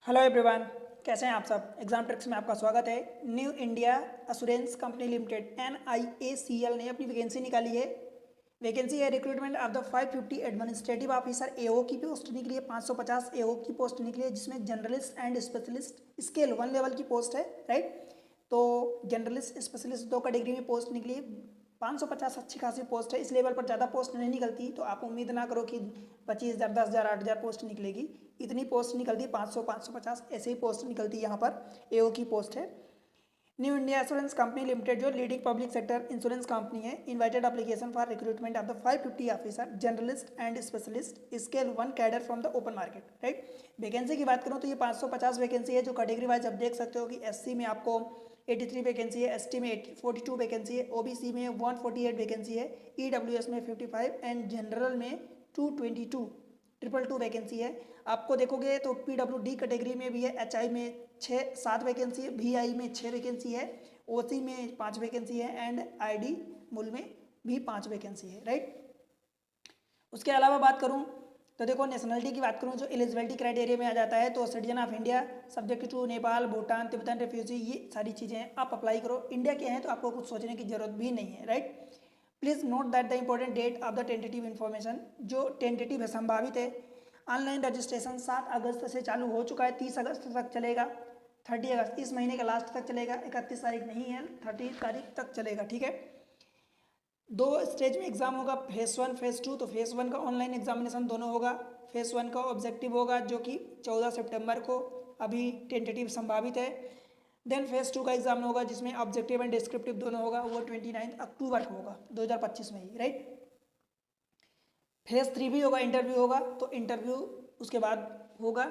Hello everyone, कैसे हैं आप सब। एग्जाम ट्रिक्स में आपका स्वागत है। New India assurance company limited NIACL ने अपनी वैकेंसी निकाली है। वैकेंसी है recruitment of the 550 administrative officer AO की पोस्ट निकली है। 550 AO की पोस्ट निकली है, जिसमें generalist and specialist scale 1 level की पोस्ट है। राइट, तो जनरलिस्ट स्पेशलिस्ट दो कैटेगरी में पोस्ट निकली है। 550 अच्छी खासी पोस्ट है। इस लेवल पर ज़्यादा पोस्ट नहीं निकलती, तो आप उम्मीद ना करो कि 25,000 10,000 8,000 पोस्ट निकलेगी। इतनी पोस्ट निकलती है 500 550 ऐसे ही पोस्ट निकलती है। यहाँ पर AO की पोस्ट है। New India assurance company limited जो leading public sector insurance company है, invited application for recruitment of the 550 officer journalist and specialist scale 1 cadre from the open market. Right, vacancy की बात करूँ तो ये 550 वैकेंसी है, जो कैटेगरी वाइज आप देख सकते हो कि SC में आपको 83 वैकेंसी है, ST में 42 वैकेंसी है, OBC में 148 वैकेंसी है, EWS में 55 एंड जनरल में 222 222 वैकेंसी है। आपको देखोगे तो PWD कैटेगरी में भी है, HI में 7 वैकेंसी है, VI में 6 वैकेंसी है, OC में 5 वैकेंसी है एंड ID मूल में भी 5 वैकेंसी है। राइट, उसके अलावा बात करूं तो देखो नेशनलिटी की बात करूं, जो एलिजिबिलिटी क्राइटेरिया में आ जाता है, तो citizen of India subject to Nepal Bhutan Tibetan refugee, ये सारी चीज़ें हैं। आप अप्लाई करो। इंडिया के हैं तो आपको कुछ सोचने की जरूरत भी नहीं है। Right, please note that the important date of the tentative information, जो टेंटेटिव है संभावित है। ऑनलाइन रजिस्ट्रेशन 7 अगस्त से चालू हो चुका है, 30 अगस्त तक चलेगा, 30 अगस्त इस महीने के लास्ट तक चलेगा, 31 तारीख नहीं है, 30 तारीख तक चलेगा। ठीक है, 2 स्टेज में एग्जाम होगा, फेज 1 फेज 2। तो फेज 1 का ऑनलाइन एग्जामिनेशन दोनों होगा। फेज 1 का ऑब्जेक्टिव होगा जो कि 14 सितंबर को अभी टेंटेटिव संभावित है। देन फेज 2 का एग्जाम होगा, जिसमें ऑब्जेक्टिव एंड डिस्क्रिप्टिव दोनों होगा, वो 29 अक्टूबर को होगा 2025 में ही। राइट, फेज 3 भी होगा, इंटरव्यू होगा, तो इंटरव्यू उसके बाद होगा।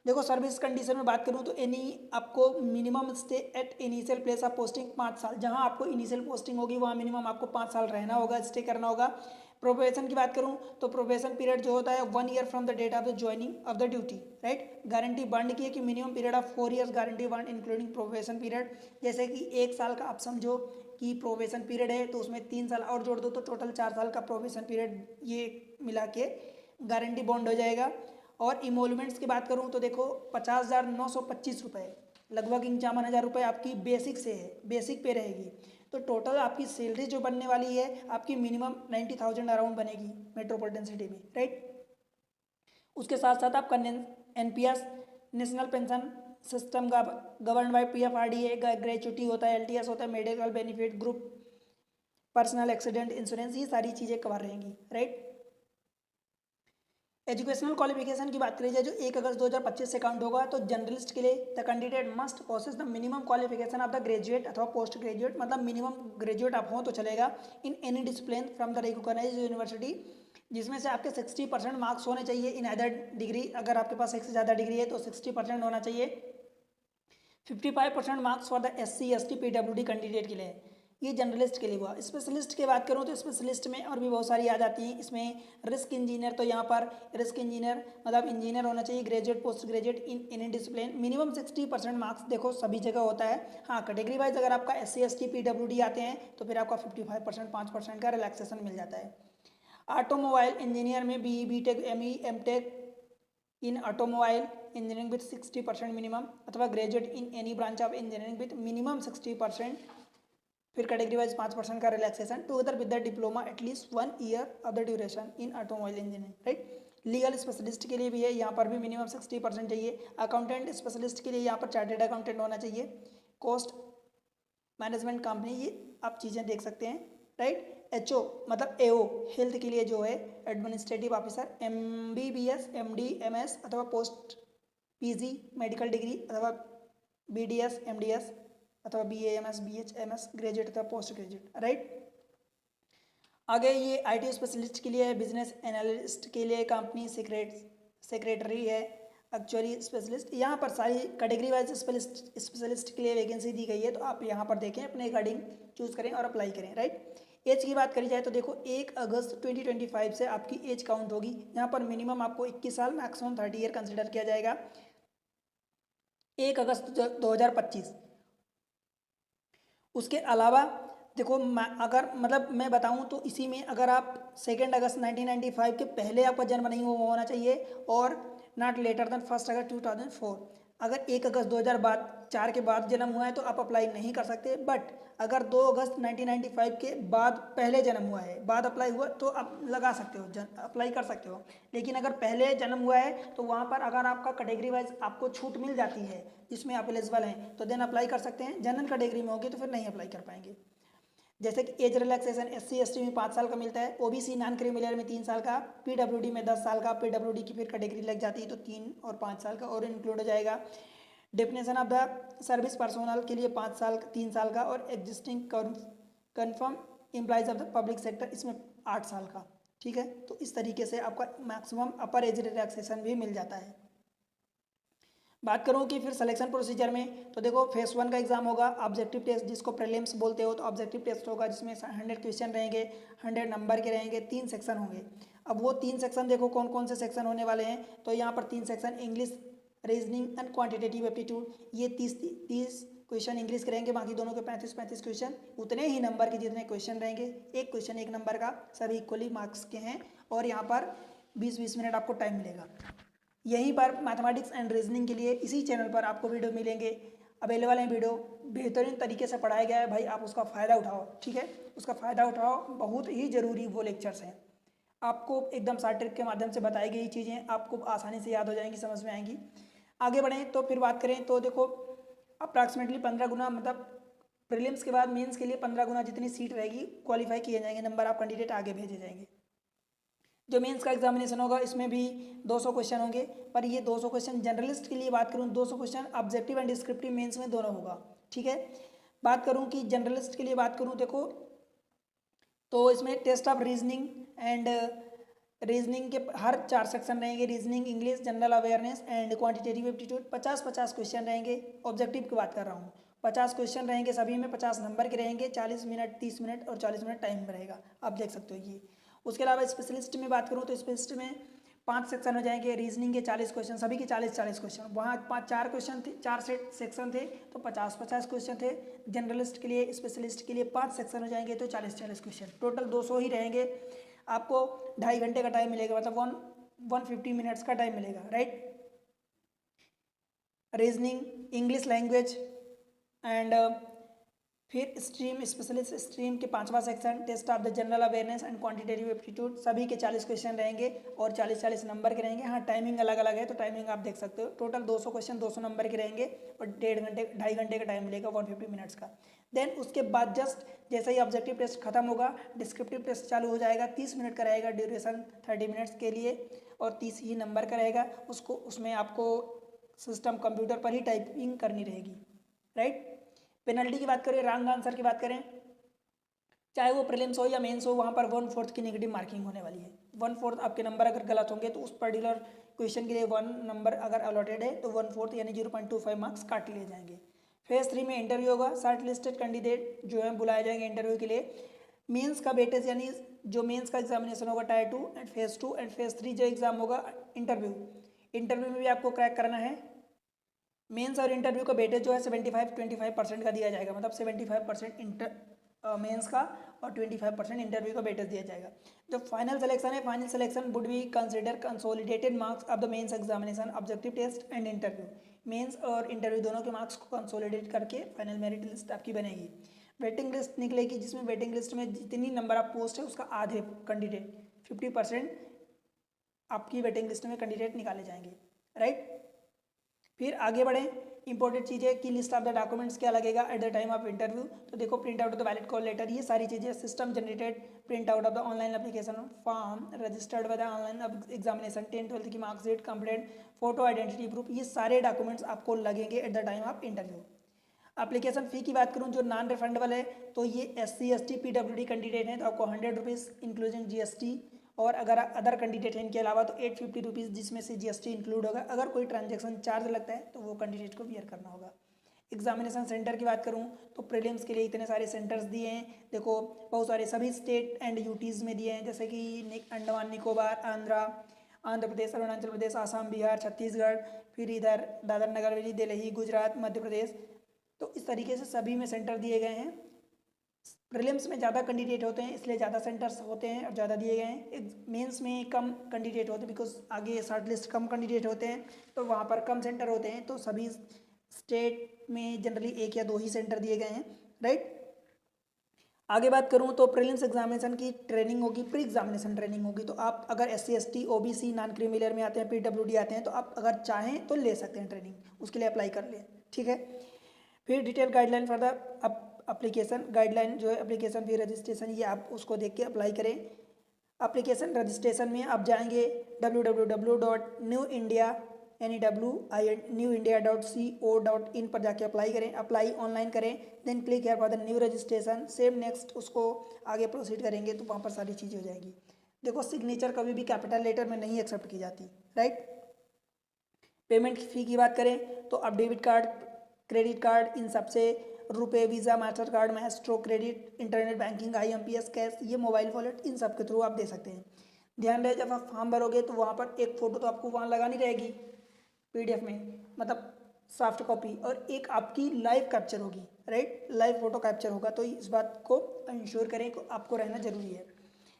देखो सर्विस कंडीशन में बात करूं तो एनी आपको minimum stay at initial place of posting 5 साल, जहां आपको इनिशियल पोस्टिंग होगी वहां मिनिमम आपको 5 साल रहना होगा, स्टे करना होगा। प्रोबेशन की बात करूं तो प्रोबेशन पीरियड जो होता है 1 year from the date of the joining of the duty. Right, guarantee bond की है कि minimum period of 4 years guarantee bond including probation period. जैसे कि 1 साल का आप समझो कि प्रोबेशन पीरियड है, तो उसमें 3 साल और जोड़ दो तो टोटल 4 साल का प्रोबेशन पीरियड ये मिला के गारंटी बॉन्ड हो जाएगा। और इमोलमेंट्स की बात करूं तो देखो 50,925 रुपये, लगभग 51,000 रुपये आपकी बेसिक से है, बेसिक पे रहेगी। तो टोटल आपकी सैलरी जो बनने वाली है आपकी मिनिमम 90,000 अराउंड बनेगी मेट्रोपॉलिटन सिटी में। राइट, उसके साथ साथ आपका NPS नेशनल पेंशन सिस्टम का गवर्न बाय PFRDA ग्रेचुटी होता है, LTS होता है, medical benefit, group personal accident insurance, ये सारी चीज़ें कवर रहेंगी। राइट, एजुकेशनल क्वालिफिकेशन की बात करी जाए जो 1 अगस्त 2025 से काउंट होगा, तो जर्नलिस्ट के लिए the candidate must possess the minimum qualification of the graduate अथवा पोस्ट ग्रेजुएट, मतलब मिनिमम ग्रेजुएट आप हो तो चलेगा, in any discipline from the recognised university, जिसमें से आपके 60% मार्क्स होने चाहिए इन अदर डिग्री। अगर आपके पास एक से ज़्यादा डिग्री है तो 60% होना चाहिए। 55% marks for the SC ST PWD candidate के लिए, ये जनरलिस्ट के लिए हुआ। स्पेशलिस्ट की बात करूँ तो स्पेशलिस्ट में और भी बहुत सारी आ जाती हैं। इसमें रिस्क इंजीनियर, तो यहाँ पर रिस्क इंजीनियर मतलब इंजीनियर होना चाहिए, graduate post graduate in any discipline, minimum 60% marks देखो सभी जगह होता है। हाँ, कैटेगरी वाइज अगर आपका SC ST PWD आते हैं तो फिर आपका 55% 5% का रिलैक्सेशन मिल जाता है। ऑटोमोबाइल इंजीनियर में BE BTech ME MTech in automobile engineering with 60% minimum, अथवा graduate in any branch of engineering with minimum 60%, फिर कैटेगरी वाइज 5% का relaxation together with the diploma at least 1 year of the duration in automobile engineering. Right, legal specialist के लिए भी है, यहाँ पर भी मिनिमम 60% चाहिए। अकाउंटेंट स्पेशलिस्ट के लिए यहाँ पर चार्टेड अकाउंटेंट होना चाहिए। कॉस्ट मैनेजमेंट कंपनी, ये आप चीज़ें देख सकते हैं। राइट, HO मतलब AO हेल्थ के लिए जो है administrative officer, MBBS MD MS अथवा पोस्ट PG मेडिकल डिग्री, अथवा BDS MDS अथवा BAMS BHMS ग्रेजुएट अथवा पोस्ट ग्रेजुएट। राइट, आगे ये IT स्पेशलिस्ट के लिए है, बिजनेस एनालिस्ट के लिए कंपनी सेक्रेटरी है, एक्चुअली स्पेशलिस्ट। यहाँ पर सारी कैटेगरी वाइज स्पेशलिस्ट के लिए वैकेंसी दी गई है, तो आप यहाँ पर देखें, अपने अकॉर्डिंग चूज करें और अप्लाई करें। राइट, एज की बात करी जाए तो देखो 1 अगस्त 2025 से आपकी एज काउंट होगी। यहाँ पर मिनिमम आपको 21 साल, मैक्सिमम 30 ईयर कंसिडर किया जाएगा। 1 अगस्त 2025। उसके अलावा देखो अगर मतलब मैं बताऊं तो इसी में अगर आप 2 अगस्त 1995 के पहले आपका जन्म नहीं होना चाहिए, और नॉट लेटर देन 1 अगस्त 2004। अगर 1 अगस्त 2004 के बाद जन्म हुआ है तो आप अप्लाई नहीं कर सकते, बट अगर 2 अगस्त 1995 के बाद पहले जन्म हुआ है, बाद अप्लाई हुआ, तो आप लगा सकते हो, अप्लाई कर सकते हो। लेकिन अगर पहले जन्म हुआ है तो वहाँ पर अगर आपका कैटेगरी वाइज आपको छूट मिल जाती है जिसमें आप एलिजिबल हैं तो देन अप्लाई कर सकते हैं। जनरल कैटेगरी में होगी तो फिर नहीं अप्लाई कर पाएंगे। जैसे कि एज रिलैक्सेशन SC ST में 5 साल का मिलता है, OBC नॉन क्रीमिलियर में 3 साल का, PWD में 10 साल का, PWD की फिर कैटेगरी लग जाती है तो 3 और 5 साल का और इंक्लूड हो जाएगा। Definition of the service personnel के लिए 5 साल 3 साल का, और existing confirm employees of the public sector इसमें 8 साल का। ठीक है, तो इस तरीके से आपका मैक्सिमम अपर एज रिलैक्सेशन भी मिल जाता है। बात करूँ कि फिर सिलेक्शन प्रोसीजर में, तो देखो फेस 1 का एग्जाम होगा, ऑब्जेक्टिव टेस्ट जिसको प्रीलिम्स बोलते हो, तो ऑब्जेक्टिव टेस्ट होगा जिसमें 100 क्वेश्चन रहेंगे, 100 नंबर के रहेंगे, 3 सेक्शन होंगे। अब वो 3 सेक्शन देखो कौन कौन से सेक्शन होने वाले हैं, तो यहाँ पर 3 section English, reasoning and quantitative aptitude, ये 30 क्वेश्चन इंग्लिश के रहेंगे, बाकी दोनों के 35 क्वेश्चन, उतने ही नंबर के जितने क्वेश्चन रहेंगे, एक क्वेश्चन 1 नंबर का, सभी इक्वली मार्क्स के हैं, और यहाँ पर 20-20 मिनट आपको टाइम मिलेगा। यहीं पर मैथमेटिक्स एंड रीजनिंग के लिए इसी चैनल पर आपको वीडियो मिलेंगे, अवेलेबल हैं वीडियो, बेहतरीन तरीके से पढ़ाया गया है भाई, आप उसका फ़ायदा उठाओ। ठीक है, उसका फ़ायदा उठाओ, बहुत ही ज़रूरी वो लेक्चर्स हैं, आपको एकदम शॉर्ट ट्रिक के माध्यम से बताई गई चीज़ें आपको आसानी से याद हो जाएंगी, समझ में आएंगी। आगे बढ़ें तो फिर बात करें तो देखो अप्रॉक्सीमेटली 15 गुना, मतलब प्रीलिम्स के बाद मेंस के लिए 15 गुना जितनी सीट रहेगी क्वालिफाई किए जाएंगे, नंबर आप कैंडिडेट आगे भेजे जाएंगे। जो मेंस का एग्जामिनेशन होगा इसमें भी 200 क्वेश्चन होंगे, पर ये 200 क्वेश्चन जनरलिस्ट के लिए बात करूँ, 200 question objective and descriptive mains में दोनों होगा। ठीक है, बात करूँ कि जनरलिस्ट के लिए बात करूँ देखो, तो इसमें test of reasoning and reasoning के हर 4 सेक्शन रहेंगे, reasoning, English, general awareness and quantitative aptitude, 50-50 question रहेंगे। ऑब्जेक्टिव की बात कर रहा हूँ, 50 क्वेश्चन रहेंगे, सभी में 50 नंबर के रहेंगे, 40 मिनट, 30 मिनट और 40 मिनट टाइम रहेगा, आप देख सकते हो ये। उसके अलावा स्पेशलिस्ट में बात करूँ तो स्पेशलिस्ट में 5 सेक्शन हो जाएंगे, रीजनिंग के 40 क्वेश्चन, सभी के 40-40 क्वेश्चन, वहाँ 4 क्वेश्चन थे, 4 सेट सेक्शन थे तो 50-50 क्वेश्चन थे। जनरलिस्ट के लिए, स्पेशलिस्ट के लिए 5 सेक्शन हो जाएंगे तो 40-40 क्वेश्चन, टोटल 200 ही रहेंगे। आपको 2.5 घंटे का टाइम मिलेगा, मतलब 150 मिनट्स का टाइम मिलेगा, right. Reasoning, English language and फिर स्ट्रीम, स्पेशलिस्ट स्ट्रीम के 5वां section, test of the general awareness and quantitative aptitude, सभी के 40 क्वेश्चन रहेंगे और 40-40 नंबर के रहेंगे। हाँ, टाइमिंग अलग अलग है तो टाइमिंग आप देख सकते हो, टोटल 200 क्वेश्चन 200 नंबर के रहेंगे और 2.5 घंटे का टाइम मिलेगा, 150 मिनट्स का। देन उसके बाद जस्ट जैसे ही ऑब्जेक्टिव टेस्ट खत्म होगा, डिस्क्रिप्टिव टेस्ट चालू हो जाएगा, 30 मिनट का रहेगा ड्यूरेशन, 30 मिनट्स के लिए, और 30 ही नंबर का रहेगा। उसमें आपको सिस्टम कंप्यूटर पर ही टाइपिंग करनी रहेगी, राइट। पेनल्टी की बात करें, रॉन्ग आंसर की बात करें, चाहे वो प्रीलिम्स हो या मेंस हो, वहाँ पर 1/4 की नेगेटिव मार्किंग होने वाली है। 1/4 आपके नंबर अगर गलत होंगे तो उस पर्टिकुलर क्वेश्चन के लिए 1 नंबर अगर अलॉटेड है तो 1/4 यानी 0.25 मार्क्स काट लिए जाएंगे। फेज 3 में इंटरव्यू होगा, शॉर्ट लिस्टेड कैंडिडेट जो है बुलाए जाएंगे इंटरव्यू के लिए। मेंस का वेटेज यानी जो मेंस का एग्जामिनेशन होगा tyre 2 and phase 2 and phase 3 जो एग्जाम होगा इंटरव्यू में भी आपको क्रैक करना है। मेंस और इंटरव्यू का वेटेज जो है 75-25% का दिया जाएगा, मतलब 75% मेंस का और 25% इंटरव्यू का वेटेज दिया जाएगा। जो फाइनल सिलेक्शन है, final selection would be consider consolidated marks of the mains examination, objective test and interview. Mains और इंटरव्यू दोनों के मार्क्स को कंसोलिडेट करके फाइनल मेरिट लिस्ट आपकी बनेगी। वेटिंग लिस्ट निकलेगी, जिसमें वेटिंग लिस्ट में जितनी नंबर ऑफ पोस्ट है उसका आधे कैंडिडेट 50% आपकी वेटिंग लिस्ट में कैंडिडेट निकाले जाएंगे, राइट। फिर आगे बढ़ें, इंपॉर्टेंट चीज़ें की लिस्ट ऑफ द डॉक्यूमेंट्स क्या लगेगा at the time of interview, तो देखो print out of the valid call letter, ये सारी चीज़ें, system generated print out of the online application form registered by the online examination, 10th-12th की marksheet, complaint, photo, identity proof, ये सारे documents आपको लगेंगे at the time of interview. Application fee की बात करूँ जो नॉन रिफंडेबल है, तो ये SC ST PWD कैंडिडेट हैं तो आपको 100 रुपीज़ इंक्लूजिंग GST, और अगर अदर कैंडिडेट हैं इनके अलावा तो 850 रुपीज़ जिसमें से GST इंक्लूड होगा। अगर कोई ट्रांजैक्शन चार्ज लगता है तो वो कैंडिडेट को बियर करना होगा। एग्जामिनेशन सेंटर की बात करूँ तो प्रीलिम्स के लिए इतने सारे सेंटर्स दिए हैं, देखो बहुत सारे सभी स्टेट एंड यूटीज़ में दिए हैं, जैसे कि अंडमान निकोबार, आंध्र प्रदेश, अरुणाचल प्रदेश, आसाम, बिहार, छत्तीसगढ़, फिर इधर दादर नगर हवेली, दिल्ली, गुजरात, मध्य प्रदेश, तो इस तरीके से सभी में सेंटर दिए गए हैं। प्रीलिम्स में ज़्यादा कैंडिडेट होते हैं इसलिए ज़्यादा सेंटर्स होते हैं और ज़्यादा दिए गए हैं। मेंस में कम कैंडिडेट होते हैं बिकॉज आगे शॉर्ट लिस्ट कम कैंडिडेट होते हैं तो वहाँ पर कम सेंटर होते हैं, तो सभी स्टेट में जनरली 1 या 2 ही सेंटर दिए गए हैं, राइट। आगे बात करूं तो प्रीलिम्स एग्जामिनेशन की ट्रेनिंग होगी, प्री एग्जामिनेशन ट्रेनिंग होगी। तो आप अगर SC ST OBC non creamy layer में आते हैं, PWD आते हैं, तो आप अगर चाहें तो ले सकते हैं ट्रेनिंग, उसके लिए अप्लाई कर लें, ठीक है। फिर detail guideline for the application, guideline जो है एप्लीकेशन फी रजिस्ट्रेशन, ये आप उसको देख के अप्लाई करें। एप्लीकेशन रजिस्ट्रेशन में आप जाएंगे www.newindia.co.in पर जाके अप्लाई करें, अप्लाई ऑनलाइन करें, then click here for the new registration, save next, उसको आगे प्रोसीड करेंगे तो वहाँ पर सारी चीज़ें हो जाएगी। देखो सिग्नेचर कभी भी कैपिटल लेटर में नहीं एक्सेप्ट की जाती, राइट। पेमेंट फ़ी की बात करें तो आप डेबिट कार्ड, क्रेडिट कार्ड, इन सबसे रुपए, visa, master card, Maestro, credit, internet banking, IMPS, cash, ये मोबाइल वॉलेट, इन सब के थ्रू आप दे सकते हैं। ध्यान रहे जब आप फॉर्म भरोगे तो वहाँ पर एक फ़ोटो तो आपको वहाँ लगानी रहेगी PDF में, मतलब सॉफ्ट कॉपी, और एक आपकी लाइव कैप्चर होगी, राइट, लाइव फोटो कैप्चर होगा। तो इस बात को इंश्योर करें कि आपको रहना जरूरी है।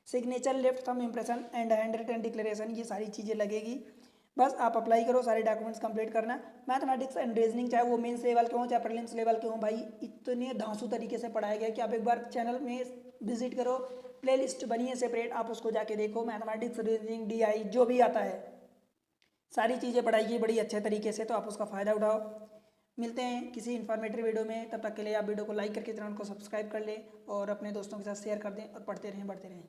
Signature, left thumb impression and hand written declaration, ये सारी चीज़ें लगेगी। बस आप अप्लाई करो, सारे डॉक्यूमेंट्स कंप्लीट करना। मैथमेटिक्स एंड रीजनिंग चाहे वो मेंस लेवल के हों चाहे प्रीलिम्स लेवल के हों, भाई इतने धांसू तरीके से पढ़ाया गया कि आप एक बार चैनल में विजिट करो, प्लेलिस्ट बनी है सेपरेट, आप उसको जाके देखो। मैथमेटिक्स, रीजनिंग, DI जो भी आता है सारी चीज़ें पढ़ाई गई बड़ी अच्छे तरीके से, तो आप उसका फ़ायदा उठाओ। मिलते हैं किसी इन्फॉर्मेटिव वीडियो में, तब तक के लिए आप वीडियो को लाइक करके चैनल को सब्सक्राइब कर लें और अपने दोस्तों के साथ शेयर कर दें और पढ़ते रहें, बढ़ते रहें।